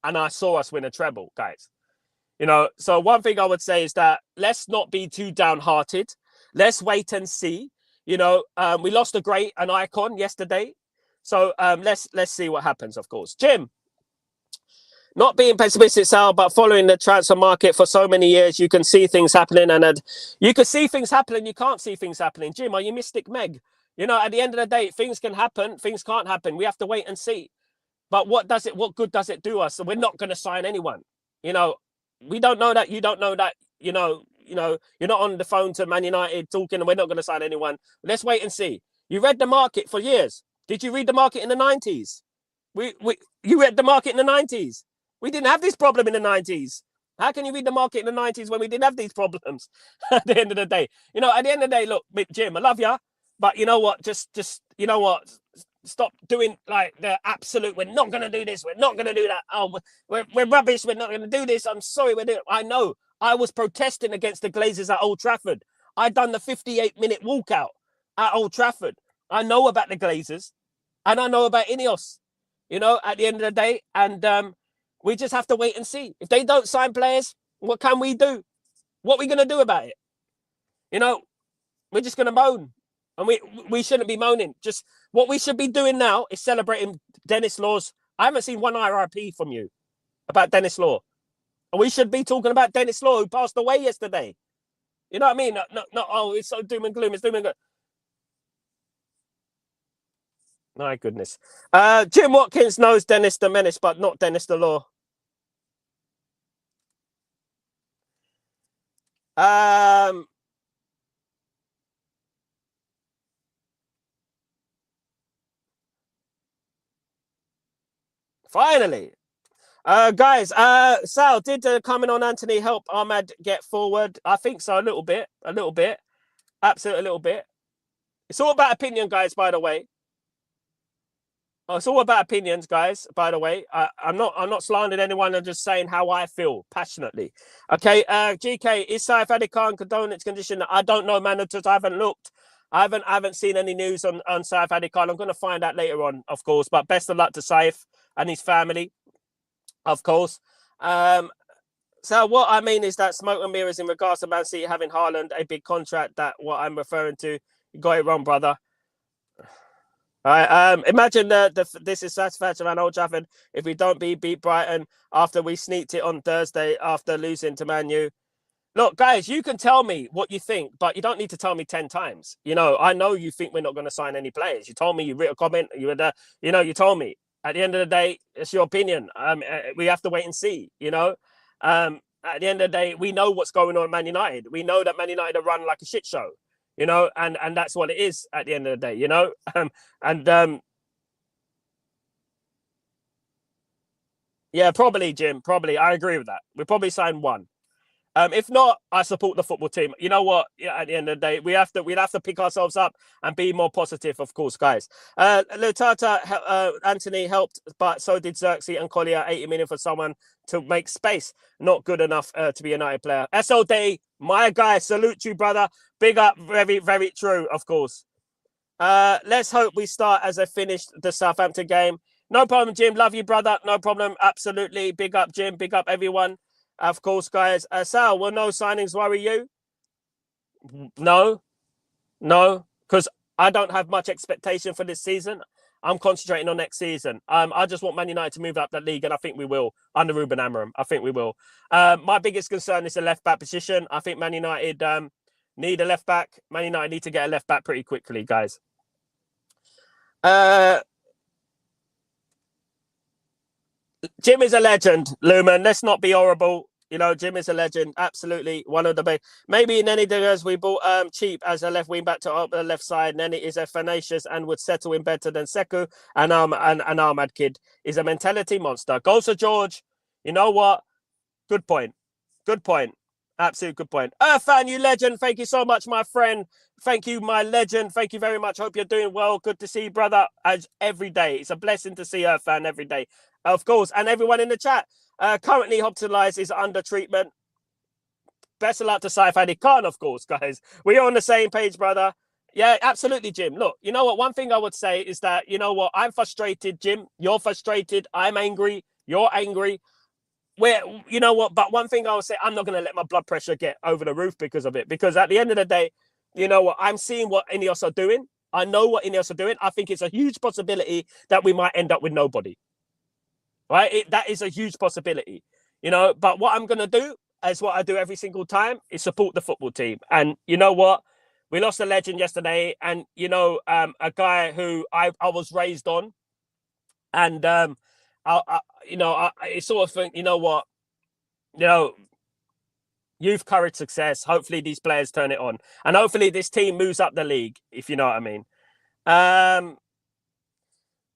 and I saw us win a treble, guys. So one thing I would say is that let's not be too downhearted. Let's wait and see. We lost an icon yesterday. So let's see what happens, of course. Jim, not being pessimistic, Sal, but following the transfer market for so many years, you can see things happening, and you can see things happening. You can't see things happening. Jim, are you Mystic Meg? At the end of the day, things can happen. Things can't happen. We have to wait and see. But what good does it do us? So we're not going to sign anyone. We don't know that. You don't know that. You're not on the phone to Man United talking, and we're not going to sign anyone. Let's wait and see. You read the market for years. Did you read the market in the 90s? You read the market in the 90s. We didn't have this problem in the 90s. How can you read the market in the 90s when we didn't have these problems? At the end of the day, at the end of the day, look, Jim, I love you, but you know what? Just stop doing like the absolute. We're not going to do this. We're not going to do that. Oh, we're rubbish. We're not going to do this. I'm sorry. I know. I was protesting against the Glazers at Old Trafford. I'd done the 58-minute walkout at Old Trafford. I know about the Glazers, and I know about Ineos. At the end of the day, and we just have to wait and see. If they don't sign players, what can we do? What are we going to do about it? We're just going to moan. And we shouldn't be moaning. Just what we should be doing now is celebrating Denis Law's. I haven't seen one RIP from you about Denis Law. And we should be talking about Denis Law, who passed away yesterday. You know what I mean? No, oh, it's so doom and gloom. It's doom and gloom. My goodness. Jim Watkins knows Denis the Menace, but not Denis the Law. Finally. Guys, Sal, did coming on Anthony help Ahmad get forward? I think so, a little bit. Absolutely a little bit. It's all about opinion, guys, by the way. It's all about opinions, guys, by the way. I'm not slandering anyone. I'm just saying how I feel passionately. Okay, GK, is Saif Ali Khan condoned its condition? I don't know, man. I haven't looked. I haven't seen any news on Saif Ali Khan. I'm going to find out later on, of course. But best of luck to Saif and his family, of course. So what I mean is that smoke and mirrors in regards to Man City having Haaland a big contract. That what I'm referring to. You got it wrong, brother. Imagine this is satisfaction around Old Trafford if we don't beat Brighton after we sneaked it on Thursday after losing to Man U. Look, guys, you can tell me what you think, but you don't need to tell me 10 times. I know you think we're not going to sign any players. You told me, you wrote a comment, you told me. At the end of the day, it's your opinion. We have to wait and see, At the end of the day, we know what's going on at Man United. We know that Man United are run like a shit show. And that's what it is at the end of the day, yeah, probably, Jim, probably. I agree with that. We probably sign one. If not, I support the football team. You know what? Yeah, at the end of the day, we'd have to pick ourselves up and be more positive, of course, guys. Lutata, Anthony helped, but so did Xerxes and Collier. 80 million for someone to make space. Not good enough to be a United player. SLD, my guy, salute you, brother. Big up, very, very true, of course. Let's hope we start as I finished the Southampton game. No problem, Jim. Love you, brother. No problem. Absolutely. Big up, Jim. Big up, everyone. Of course, guys. Sal, will no signings worry you? No, because I don't have much expectation for this season. I'm concentrating on next season. I just want Man United to move up the league, and I think we will under Ruben Amorim. I think we will. My biggest concern is the left back position. I think Man United need a left back. Man United need to get a left back pretty quickly, guys. Jim is a legend, Lumen. Let's not be horrible. Jim is a legend. Absolutely one of the best. Maybe in any days we bought cheap as a left wing back to up the left side, and then it is a tenacious and would settle in better than Sekou and Ahmad Kid is a mentality monster. Goals to George. You know what? Good point. Absolute good point. Irfan, you legend. Thank you so much, my friend. Thank you, my legend. Thank you very much. Hope you're doing well. Good to see you, brother. As every day. It's a blessing to see Irfan every day. Of course. And everyone in the chat. Currently, hospitalized is under treatment. best of luck to Saif Ali Khan, of course, guys. We're on the same page, brother. Yeah, absolutely, Jim. Look, you know what? One thing I would say is that, you know what? I'm frustrated, Jim. You're frustrated. I'm angry. You're angry. You know what? But one thing I would say, I'm not going to let my blood pressure get over the roof because of it. Because at the end of the day, you know what? I'm seeing what Ineos are doing. I know what Ineos are doing. I think it's a huge possibility that we might end up with nobody. Right? That is a huge possibility. You know, but what I'm going to do, as what I do every single time, is support the football team. And you know what? We lost a legend yesterday, and you know, a guy who I was raised on, and it's sort of think, you know what, you know, youth, courage, success. Hopefully, these players turn it on, and hopefully, this team moves up the league. If you know what I mean.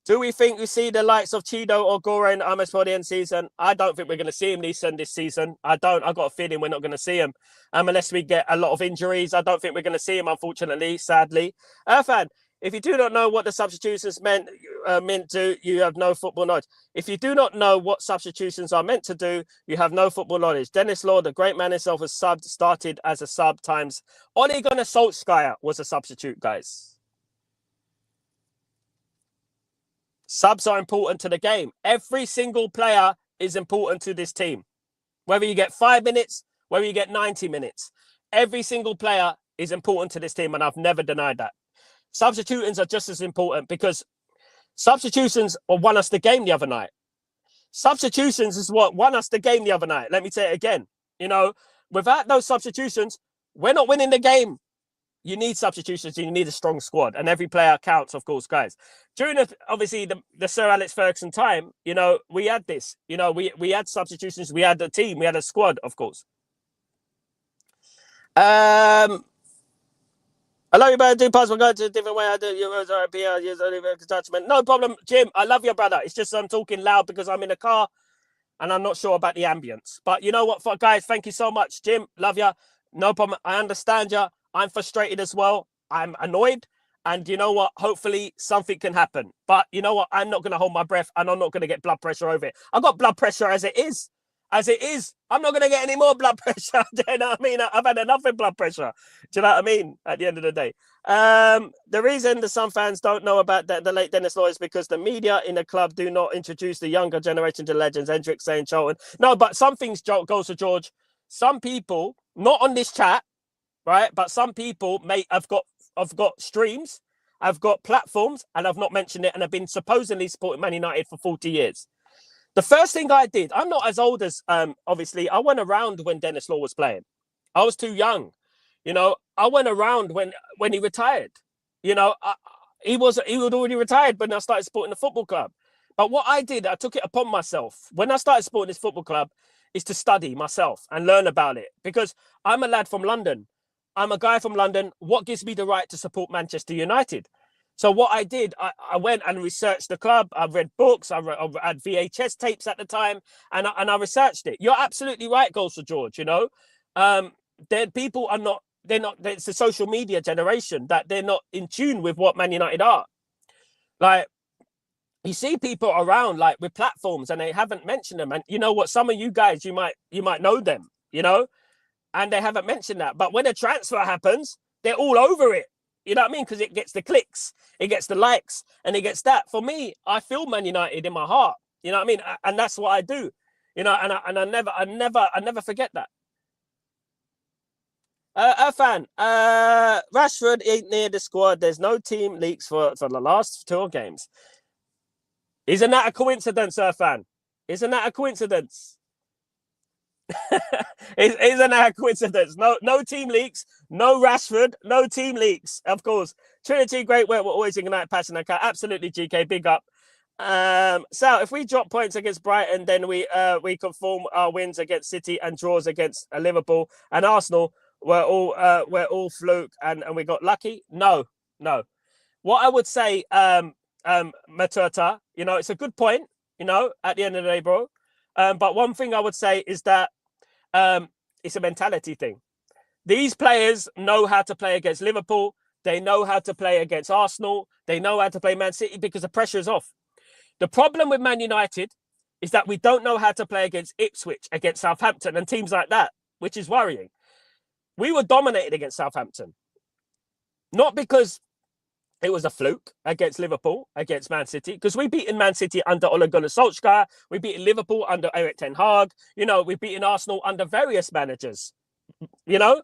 Do we think we see the likes of Chido or Gore and Ames for the end season? I don't think we're going to see him this season. I got a feeling we're not going to see him unless we get a lot of injuries. I don't think we're going to see him, unfortunately, sadly. Irfan, if you do not know what the substitutions meant to, you have no football knowledge. If you do not know what substitutions are meant to do, you have no football knowledge. Denis Law, the great man himself, was started as a sub times. Ole Gunnar Solskjaer was a substitute, guys. Subs are important to the game. Every single player is important to this team. Whether you get 5 minutes, whether you get 90 minutes, every single player is important to this team, and I've never denied that. Substitutions are just as important because substitutions won us the game the other night. Substitutions is what won us the game the other night. Let me say it again. You know, without those substitutions, we're not winning the game. You need substitutions. You need a strong squad, and every player counts, of course, guys. During the Sir Alex Ferguson time, you know, we had this. You know, we had substitutions. We had a team. We had a squad, of course. Hello, you better do pass. We're going to a different way. I do Euros or PR. Attachment. No problem, Jim. I love your brother. It's just I'm talking loud because I'm in a car, and I'm not sure about the ambience. But you know what, guys? Thank you so much, Jim. Love you. No problem. I understand you. I'm frustrated as well. I'm annoyed. And you know what? Hopefully something can happen. But you know what? I'm not going to hold my breath, and I'm not going to get blood pressure over it. I've got blood pressure as it is. As it is. I'm not going to get any more blood pressure. Do you know what I mean? I've had enough with blood pressure. Do you know what I mean? At the end of the day. The reason the some fans don't know about the late Denis Law is because the media in the club do not introduce the younger generation to legends. Hendrick saying Charlton. No, but some things goes to George. Some people, not on this chat, right? But some people have got streams, I've got platforms, and I've not mentioned it, and have been supposedly supporting Man United for 40 years. The first thing I did, I'm not as old as, obviously, I went around when Denis Law was playing. I was too young. You know, I went around when he retired. You know, he was already retired when I started supporting the football club. But what I did, I took it upon myself. When I started supporting this football club, is to study myself and learn about it. Because I'm a lad from London. I'm a guy from London. What gives me the right to support Manchester United? So what I did, I went and researched the club. I read books. I had VHS tapes at the time, and I researched it. You're absolutely right, Goals for George. You know, people are not. They're not. It's the social media generation that they're not in tune with what Man United are. Like, you see people around like with platforms, and they haven't mentioned them. And you know what? Some of you guys, you might know them. You know. And they haven't mentioned that. But when a transfer happens, they're all over it. You know what I mean? Because it gets the clicks, it gets the likes, and it gets that. For me, I feel Man United in my heart. You know what I mean? And that's what I do. You know, and I never forget that. Irfan, Rashford ain't near the squad. There's no team leaks for the last 2 games. Isn't that a coincidence, Irfan? Isn't that a coincidence? Isn't that a coincidence? No team leaks, no Rashford, no team leaks. Of course, Trinity, great work. We're always ignite passion. Absolutely, GK, big up. So if we drop points against Brighton, then we conform our wins against City and draws against Liverpool and Arsenal. We're all fluke and we got lucky. No. What I would say, Maturta, you know, it's a good point. You know, at the end of the day, bro. But one thing I would say is that it's a mentality thing. These players know how to play against Liverpool. They know how to play against Arsenal. They know how to play Man City because the pressure is off. The problem with Man United is that we don't know how to play against Ipswich, against Southampton and teams like that, which is worrying. We were dominated against Southampton. Not because it was a fluke against Liverpool, against Man City, because we beaten Man City under Ole Gunnar Solskjaer. We beaten Liverpool under Erik ten Hag. You know, we beaten Arsenal under various managers. You know,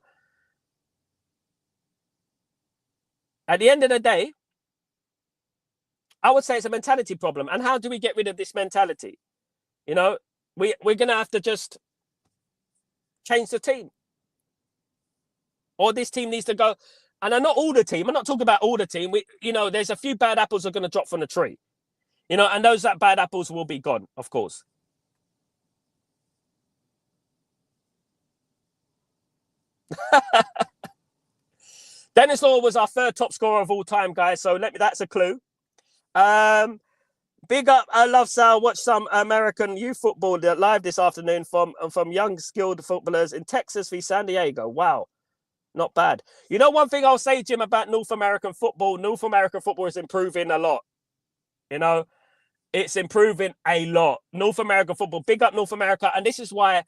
at the end of the day, I would say it's a mentality problem. And how do we get rid of this mentality? You know, we're going to have to just change the team. Or this team needs to go. And I'm not all the team. I'm not talking about all the team. There's a few bad apples are going to drop from the tree. You know, and those bad apples will be gone, of course. Denis Law was our third top scorer of all time, guys. So that's a clue. Big up, I love Sal. Watch some American youth football live this afternoon from young skilled footballers in Texas v San Diego. Wow, not bad. You know, one thing I'll say, Jim, about North American football is improving a lot. You know, it's improving a lot. North American football, big up North America, and this is why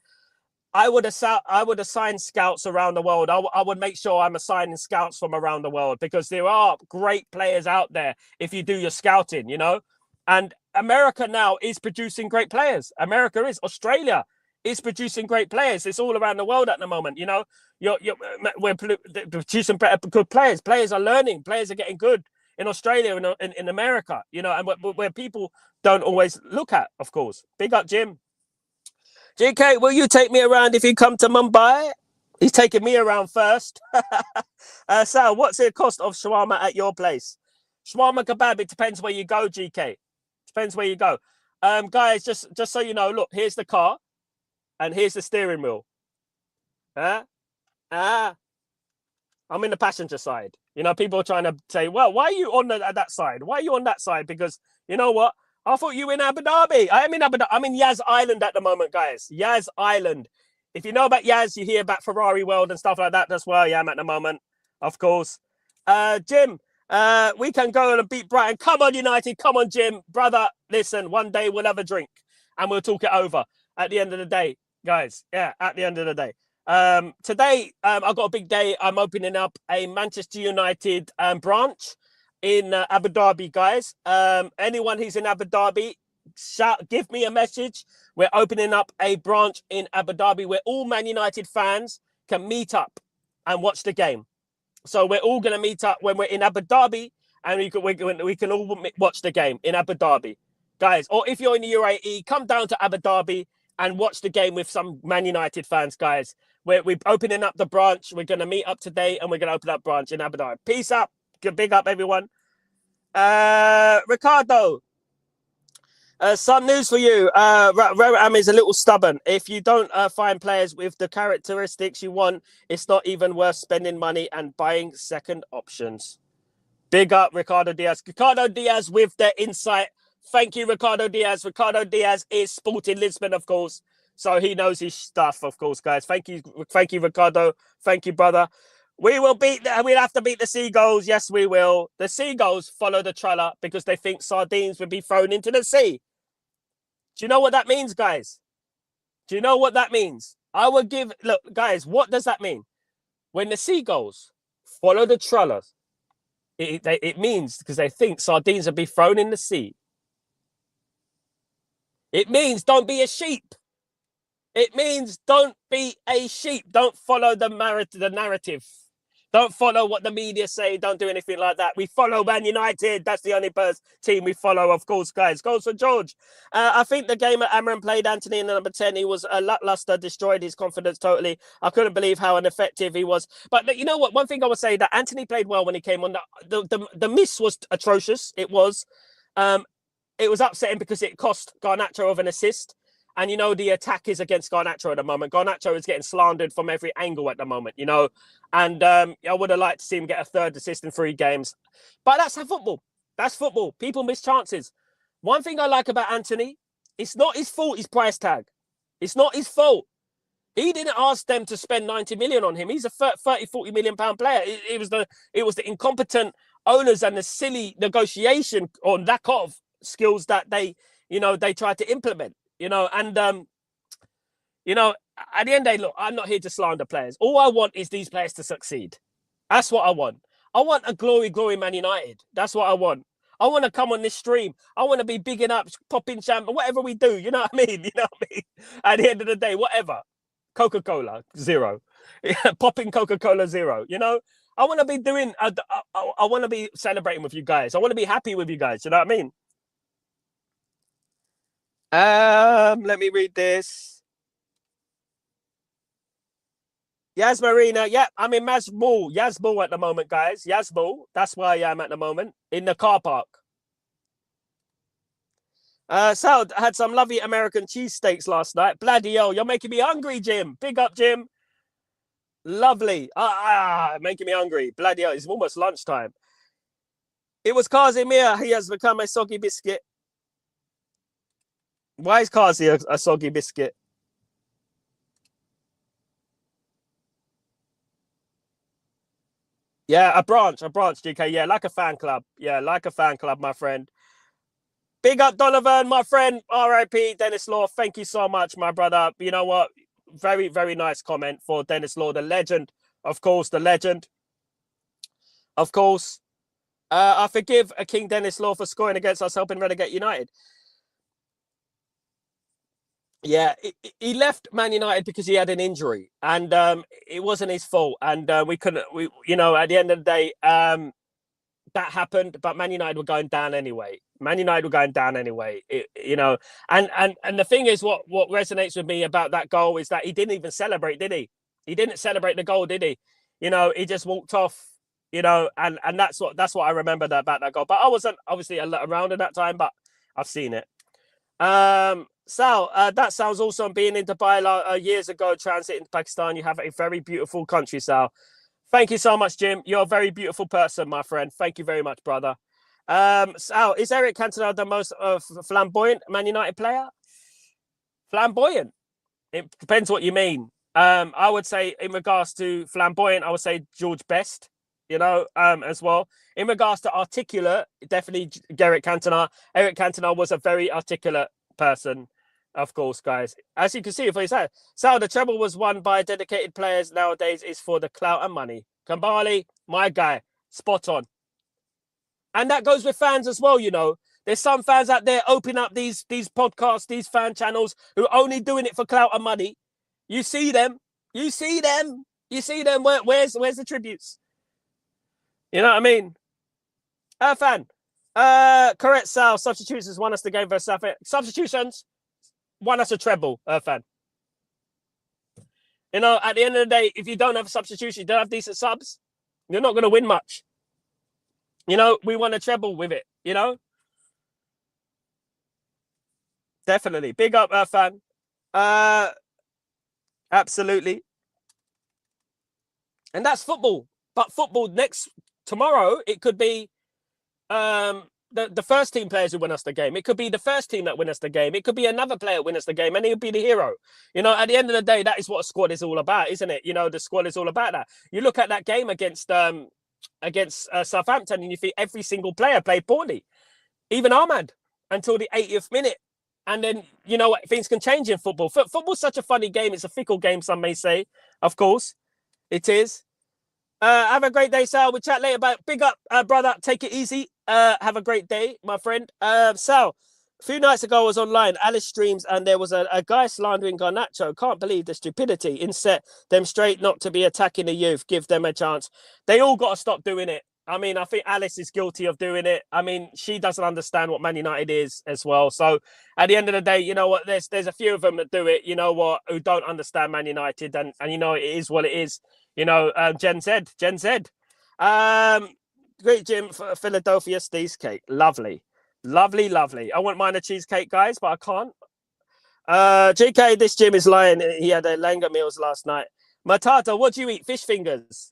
I would assign scouts around the world. I would make sure I'm assigning scouts from around the world, because there are great players out there if you do your scouting, you know. And America now is producing great players. Australia is producing great players. It's all around the world at the moment, you know. We're producing good players. Players are learning. Players are getting good in Australia and in America, you know, and where people don't always look at, of course. Big up, Jim. GK, will you take me around if you come to Mumbai? He's taking me around first. Sal, what's the cost of shawarma at your place? Shawarma kebab, it depends where you go, GK. Depends where you go. Guys, just so you know, look, here's the car and here's the steering wheel. I'm in the passenger side. You know, people are trying to say, well, why are you on that side? Why are you on that side? Because you know what? I thought you were in Abu Dhabi. I am in Abu Dhabi. I'm in Yas Island at the moment, guys. Yas Island. If you know about Yas, you hear about Ferrari World and stuff like that. That's where I am at the moment, of course. Jim, we can go and beat Brighton. Come on, United. Come on, Jim. Brother, listen, one day we'll have a drink and we'll talk it over at the end of the day, guys. Yeah, at the end of the day. Today, I've got a big day. I'm opening up a Manchester United branch in Abu Dhabi, guys. Anyone who's in Abu Dhabi, give me a message. We're opening up a branch in Abu Dhabi where all Man United fans can meet up and watch the game. So we're all going to meet up when we're in Abu Dhabi, and we can all watch the game in Abu Dhabi, guys. Or if you're in the UAE, come down to Abu Dhabi and watch the game with some Man United fans, guys. We're opening up the branch. We're going to meet up today, and we're going to open up branch in Abu Dhabi. Peace up. Big up, everyone. Ricardo, some news for you. Roam is a little stubborn. If you don't find players with the characteristics you want, it's not even worth spending money and buying second options. Big up, Ricardo Diaz. Ricardo Diaz with the insight. Thank you, Ricardo Diaz. Ricardo Diaz is Sporting Lisbon, of course. So he knows his stuff, of course, guys. Thank you, Ricardo. Thank you, brother. We'll have to beat the Seagulls. Yes, we will. The Seagulls follow the trawler because they think sardines would be thrown into the sea. Do you know what that means, guys? Do you know what that means? Look, guys, what does that mean? When the Seagulls follow the trawlers, it means because they think sardines would be thrown in the sea. It means don't be a sheep. It means don't be a sheep. Don't follow the narrative. Don't follow what the media say. Don't do anything like that. We follow Man United. That's the only team we follow, of course, guys. Goals for George. I think the game at Amram played Anthony in the number 10. He was lackluster, destroyed his confidence totally. I couldn't believe how ineffective he was. But you know what? One thing I would say, that Anthony played well when he came on. The miss was atrocious. It was. It was upsetting because it cost Garnacho of an assist. And, you know, the attack is against Garnacho at the moment. Garnacho is getting slandered from every angle at the moment, you know. And I would have liked to see him get a third assist in 3 games. But that's football. That's football. People miss chances. One thing I like about Anthony, it's not his fault his price tag. It's not his fault. He didn't ask them to spend 90 million on him. He's a 30, 40 million pound player. It was the incompetent owners and the silly negotiation or lack of skills that they tried to implement. You know, and You know, at the end of the day, look, I'm not here to slander players. All I want is these players to succeed. That's what I want. I want a glory Man United. That's what I want. I want to come on this stream. I want to be bigging up, popping champagne, whatever we do. You know what I mean? You know what I mean? At the end of the day, whatever. Coca-Cola, 0. Popping Coca-Cola, 0. You know, I want to be doing, I want to be celebrating with you guys. I want to be happy with you guys. You know what I mean? Let me read this. Yas Marina, yeah, I'm in Yazbul at the moment, guys. Yazbul, that's where I am at the moment, in the car park. Sal had some lovely American cheesesteaks last night. Bloody hell, you're making me hungry, Jim. Big up, Jim. Lovely. Making me hungry. Bloody hell, it's almost lunchtime. It was Kazimir. He has become a soggy biscuit. Why is Kazi a soggy biscuit? Yeah, a branch, GK. Yeah, like a fan club. Yeah, like a fan club, my friend. Big up, Donovan, my friend. R.I.P. Denis Law. Thank you so much, my brother. You know what? Very, very nice comment for Denis Law, the legend. Of course, the legend. Of course. I forgive King Denis Law for scoring against us, helping relegate United. Yeah, he left Man United because he had an injury, and it wasn't his fault. And we couldn't, you know, at the end of the day, that happened. But Man United were going down anyway. You know, and the thing is, what resonates with me about that goal is that he didn't even celebrate, did he? He didn't celebrate the goal, did he? You know, he just walked off. You know, and that's what I remember about that goal. But I wasn't obviously around at that time, but I've seen it. Sal, that sounds awesome. Being in Dubai years ago, transit into Pakistan. You have a very beautiful country, Sal. Thank you so much, Jim. You're a very beautiful person, my friend. Thank you very much, brother. Sal, is Eric Cantona the most flamboyant Man United player? Flamboyant. It depends what you mean. I would say in regards to flamboyant, I would say George Best, you know, as well. In regards to articulate, definitely Eric Cantona. Eric Cantona was a very articulate person, of course, guys. As you can see, if I say, Sal, the treble was won by dedicated players nowadays is for the clout and money. Kambali, my guy, spot on. And that goes with fans as well, you know. There's some fans out there opening up these podcasts, these fan channels who are only doing it for clout and money. You see them. Where's the tributes? You know what I mean? Fan. Correct, Sal. Substitutions won us the game versus South. Substitutions won us a treble, fan. You know, at the end of the day, if you don't have a substitution, you don't have decent subs, you're not going to win much. You know, we won a treble with it, you know? Definitely. Big up, fan. Absolutely. And that's football. But football tomorrow, it could be the first team players who win us the game. It could be the first team that win us the game. It could be another player win us the game, and he'll be the hero. You know, at the end of the day, that is what a squad is all about, isn't it? You know, the squad is all about that. You look at that game against Southampton, and you think every single player played poorly, even Ahmad, until the 80th minute. And then, you know, things can change in football. Football's such a funny game. It's a fickle game, some may say. Of course, it is. Have a great day, Sal. We'll chat later about big up, brother. Take it easy. Have a great day, my friend. Sal, a few nights ago I was online, Alice streams, and there was a guy slandering Garnacho. Can't believe the stupidity. Inset them straight not to be attacking the youth. Give them a chance. They all got to stop doing it. I mean, I think Alice is guilty of doing it. I mean, she doesn't understand what Man United is as well. So at the end of the day, you know what? There's a few of them that do it, you know what, who don't understand Man United. And you know, it is what it is. You know, Gen Z. Great Jim for Philadelphia cheesecake. Lovely. I want mine a cheesecake, guys, but I can't. JK, this Jim is lying. He had a Langer meals last night. Matata, what do you eat? Fish fingers.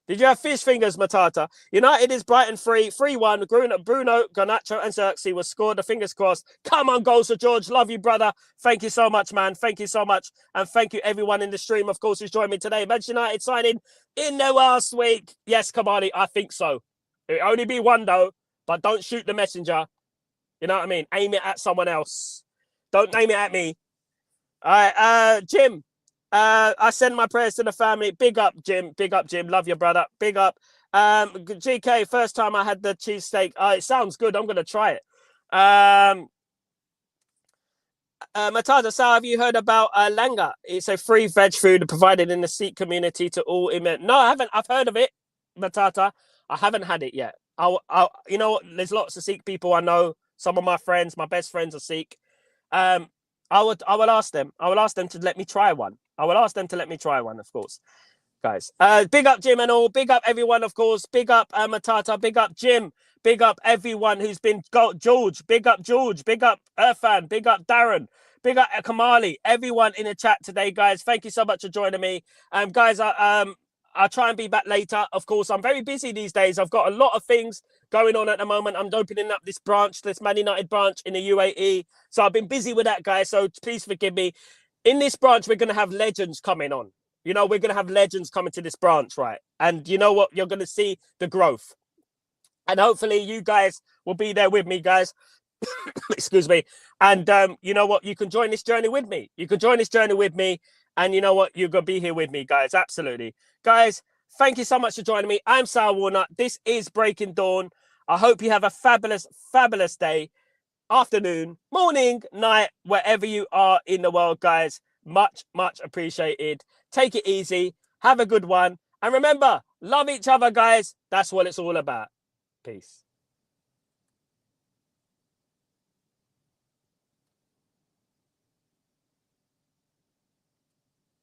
Did you have fish fingers, Matata? United is Brighton 3-1. Bruno, Garnacho, and Xerxes was scored. The fingers crossed. Come on, goals for George. Love you, brother. Thank you so much, man. Thank you so much. And thank you, everyone in the stream, of course, who's joined me today. Manchester United signing in the last week. Yes, Kamali, I think so. It'll only be one, though. But don't shoot the messenger. You know what I mean? Aim it at someone else. Don't aim it at me. All right, Jim. I send my prayers to the family. Big up, Jim. Big up, Jim. Love your brother. Big up. GK, first time I had the cheesesteak. It sounds good. I'm gonna try it. Matada, Sal, have you heard about Langa? It's a free veg food provided in the Sikh community to all immigrants. No, I haven't. I've heard of it, Matata. I haven't had it yet. You know, there's lots of Sikh people I know. Some of my friends, my best friends are Sikh. Um, I would ask them. I would ask them to let me try one. I would ask them to let me try one, of course, guys. Big up Jim and all. Big up everyone, of course. Big up Matata. Big up Jim. Big up everyone who's been George. Big up George. Big up Irfan. Big up Darren. Big up Kamali. Everyone in the chat today, guys. Thank you so much for joining me. Guys, I'll try and be back later. Of course, I'm very busy these days. I've got a lot of things going on at the moment. I'm opening up this branch, this Man United branch in the UAE. So I've been busy with that, guys. So please forgive me. In this branch, we're going to have legends coming on. You know, we're going to have legends coming to this branch, right? And you know what? You're going to see the growth. And hopefully you guys will be there with me, guys. Excuse me. And you know what? You can join this journey with me. You can join this journey with me. And you know what? You're going to be here with me, guys. Absolutely. Guys, thank you so much for joining me. I'm Sal Warner. This is Breaking Dawn. I hope you have a fabulous, fabulous day, afternoon, morning, night, wherever you are in the world, guys. Much, much appreciated. Take it easy. Have a good one. And remember, love each other, guys. That's what it's all about. Peace.